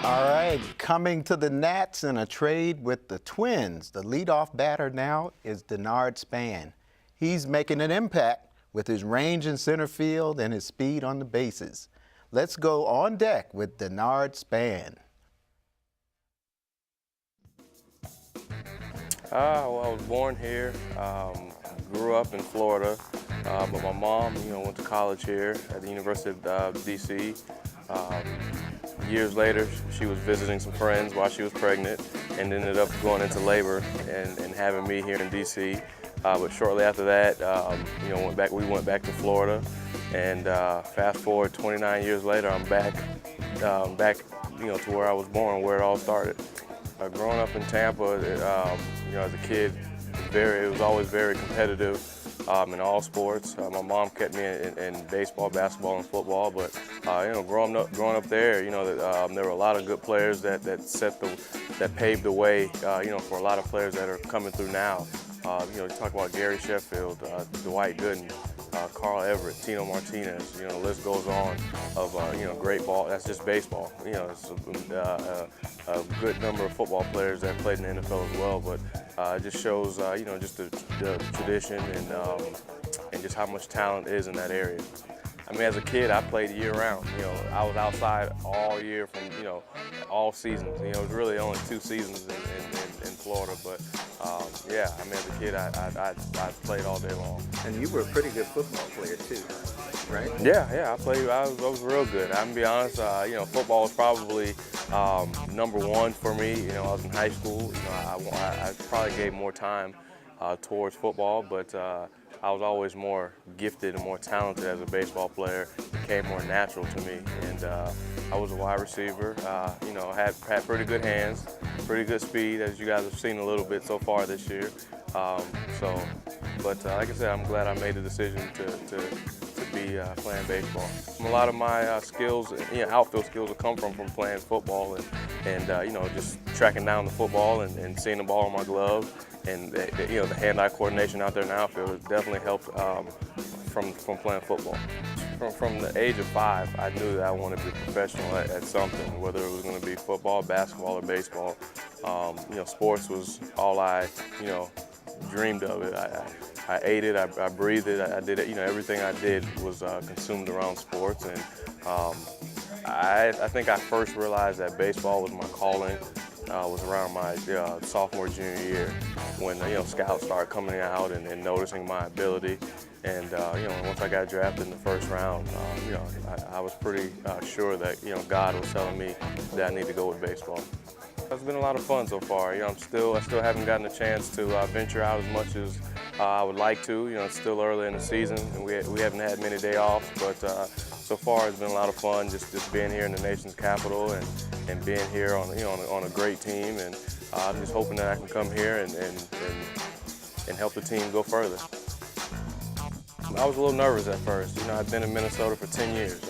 All right, coming to the Nats in a trade with the Twins. The leadoff batter now is Denard Span. He's making an impact with his range in center field and his speed on the bases. Let's go on deck with Denard Span. Well, I was born here, grew up in Florida, but my mom, went to college here at the University of D.C. Years later, she was visiting some friends while she was pregnant and ended up going into labor and having me here in D.C. But shortly after that, we went back to Florida, and fast forward 29 years later, I'm back, to where I was born, where it all started. Growing up in Tampa, as a kid, it was always very competitive in all sports. My mom kept me in baseball, basketball, and football. But growing up there, there were a lot of good players that paved the way, for a lot of players that are coming through now. You talk about Gary Sheffield, Dwight Gooden, Carl Everett, Tino Martinez. The list goes on of great ball. That's just baseball. It's a good number of football players that played in the NFL as well. But it just shows, just the tradition and just how much talent is in that area. I mean, as a kid, I played year-round. I was outside all year from, all seasons. It was really only 2 seasons in Florida, but as a kid, I played all day long. And you were a pretty good football player too, right? Yeah, I played. I was real good. I'm gonna be honest. Football was probably number 1 for me. I was in high school. I probably gave more time towards football, but I was always more gifted and more talented as a baseball player. It became more natural to me, and I was a wide receiver. Had pretty good hands, pretty good speed, as you guys have seen a little bit so far this year. But like I said, I'm glad I made the decision to be playing baseball. A lot of my skills, outfield skills, will come from playing football and just tracking down the football and seeing the ball in my glove. And the hand-eye coordination out there in the outfield has definitely helped from playing football. From the age of 5, I knew that I wanted to be professional at something, whether it was going to be football, basketball, or baseball. Sports was all I, dreamed of it. I ate it, I breathed it, I did it. Everything I did was consumed around sports. And I think I first realized that baseball was my calling. Was around my sophomore, junior year when scouts started coming out and noticing my ability. And once I got drafted in the first round, I was pretty sure that God was telling me that I need to go with baseball. It's been a lot of fun so far. I still haven't gotten a chance to venture out as much as I would like to. It's still early in the season, and we haven't had many day offs. But so far, it's been a lot of fun just being here in the nation's capital and being here on a great team. And I'm just hoping that I can come here and help the team go further. I was a little nervous at first. I'd been in Minnesota for 10 years.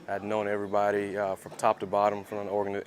I'd known everybody from top to bottom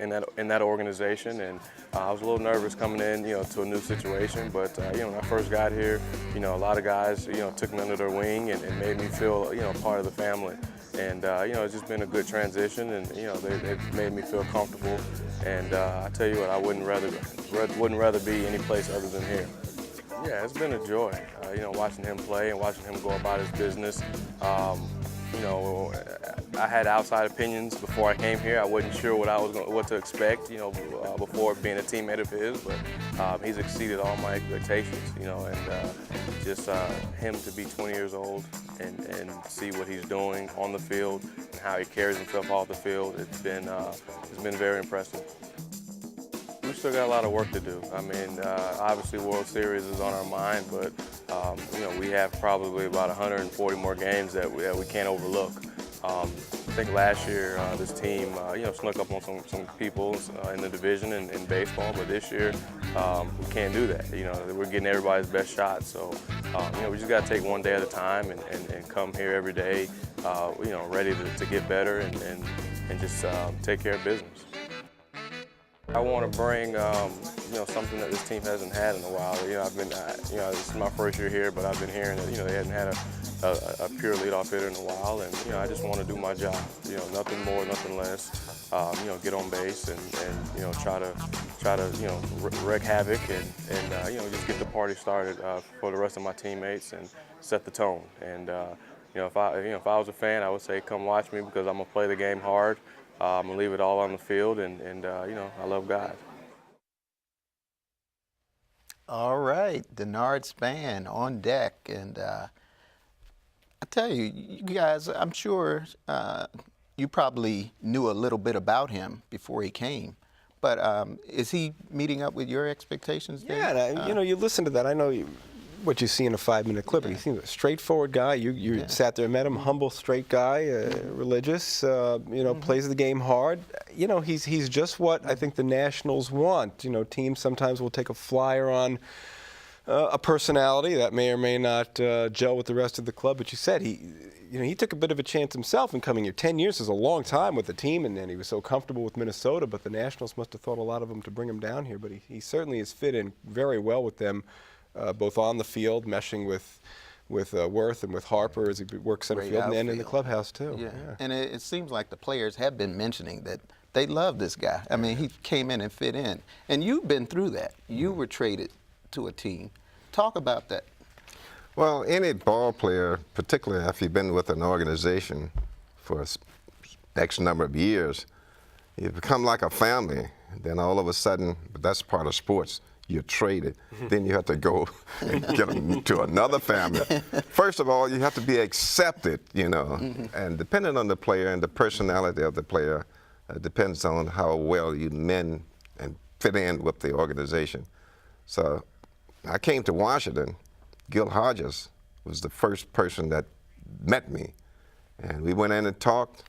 in that organization, and I was a little nervous coming in, to a new situation. But when I first got here, a lot of guys, took me under their wing and made me feel, part of the family. And it's just been a good transition, and they've made me feel comfortable. And I tell you what, I wouldn't rather be any place other than here. Yeah, it's been a joy, watching him play and watching him go about his business. I had outside opinions before I came here. I wasn't sure what to expect, before being a teammate of his, but he's exceeded all my expectations, and just him to be 20 years old and see what he's doing on the field and how he carries himself off the field, it's been very impressive. We still got a lot of work to do. I mean, obviously World Series is on our mind, but we have probably about 140 more games that we can't overlook. I think last year this team snuck up on some people in the division in baseball, but this year we can't do that. We're getting everybody's best shot, so we just got to take one day at a time and come here every day, ready to get better and just take care of business. I want to bring, something that this team hasn't had in a while. This is my first year here, but I've been hearing that, they hadn't had a pure leadoff hitter in a while, and I just want to do my job. Nothing more, nothing less. Get on base and try to wreak havoc and just get the party started for the rest of my teammates and set the tone. And if I was a fan, I would say come watch me because I'm gonna play the game hard. I'm gonna leave it all on the field, and I love guys. All right, Denard Span on deck, and I tell you, you guys, I'm sure you probably knew a little bit about him before he came, but is he meeting up with your expectations, Dave? Yeah, you listen to that. I know what you see in a 5-minute clip. Yeah. He seems a straightforward guy. You sat there and met him, humble, straight guy, religious, plays the game hard. He's just what I think the Nationals want. Teams sometimes will take a flyer on a personality that may or may not gel with the rest of the club. But you said he took a bit of a chance himself in coming here. 10 years is a long time with the team, and then he was so comfortable with Minnesota. But the Nationals must have thought a lot of him to bring him down here. But he certainly has fit in very well with them. Both on the field, meshing with Worth and with Harper as he works center field, and in the clubhouse too. Yeah. And it seems like the players have been mentioning that they love this guy. I mean, he came in and fit in. And you've been through that. You were traded to a team. Talk about that. Well, any ball player, particularly if you've been with an organization for X number of years, you become like a family. Then all of a sudden, that's part of sports. You're traded. Then you have to go and get them to another family. First of all, you have to be accepted, and depending on the player and the personality of the player, depends on how well you mend and fit in with the organization. So I came to Washington. Gil Hodges was the first person that met me, and we went in and talked.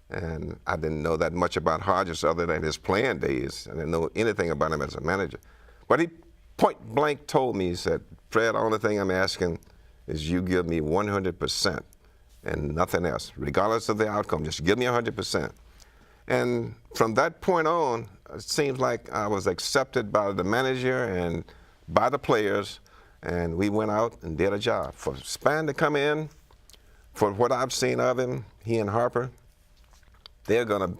And I didn't know that much about Hodges other than his playing days. I didn't know anything about him as a manager. But he point blank told me, he said, Fred, the only thing I'm asking is you give me 100% and nothing else, regardless of the outcome, just give me 100%. And from that point on, it seems like I was accepted by the manager and by the players, and we went out and did a job. For Span to come in, for what I've seen of him, he and Harper, they're gonna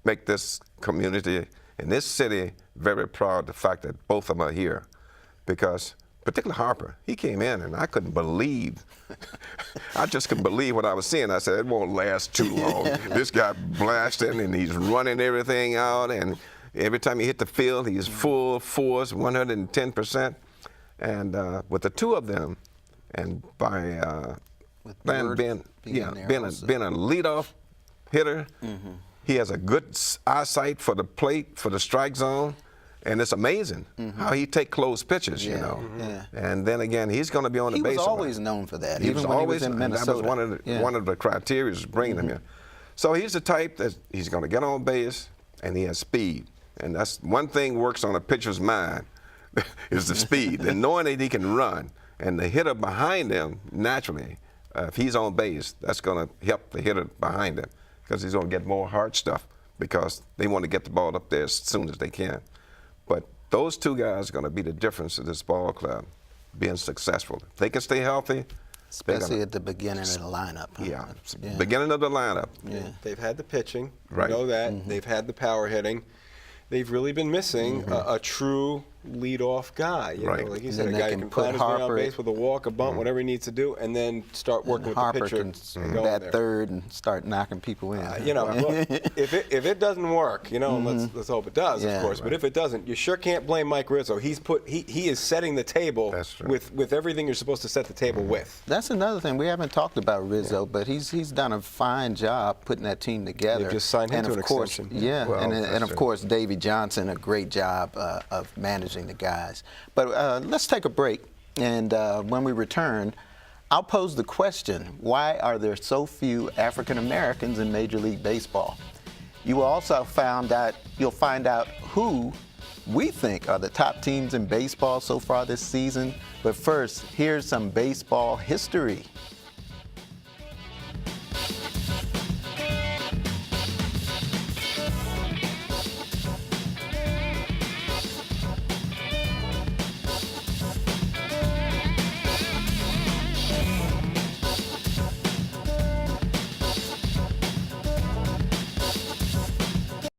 make this community in this city very proud of the fact that both of them are here, because particularly Harper, he came in and I couldn't believe, I just couldn't believe what I was seeing. I said, it won't last too long. This guy blasting and he's running everything out, and every time he hit the field, he's full force, 110%. And with the two of them, and by being a leadoff hitter, he has a good eyesight for the plate, for the strike zone, and it's amazing how he take close pitches, And then again, he's going to be on the base. He was always known for that, even when he was in Minnesota. That was one of the criteria is bringing him here. So he's the type that he's going to get on base, and he has speed. And that's one thing works on a pitcher's mind is the speed, and knowing that he can run. And the hitter behind him, naturally, if he's on base, that's going to help the hitter behind him, because he's going to get more hard stuff because they want to get the ball up there as soon as they can. But those two guys are going to be the difference of this ball club being successful. If they can stay healthy. Especially at the beginning of the lineup. Yeah, beginning of the lineup. Yeah. They've had the pitching. Right. You know that. They've had the power hitting. They've really been missing a true leadoff guy. You know, like you said, a guy who can plant his man on base with a walk, a bunt, whatever he needs to do, and then start working with Harper the pitcher. Can bat third and start knocking people in. Look, if it doesn't work, let's hope it does, of course. Right. But if it doesn't, you sure can't blame Mike Rizzo. He is setting the table with everything you're supposed to set the table with. That's another thing. We haven't talked about Rizzo, but he's done a fine job putting that team together. They've just signed him to an extension. Yeah, well, and of course, Davey Johnson, a great job of managing the guys. But let's take a break, and when we return, I'll pose the question, why are there so few African Americans in Major League Baseball? You will also you'll find out who we think are the top teams in baseball so far this season. But first, here's some baseball history.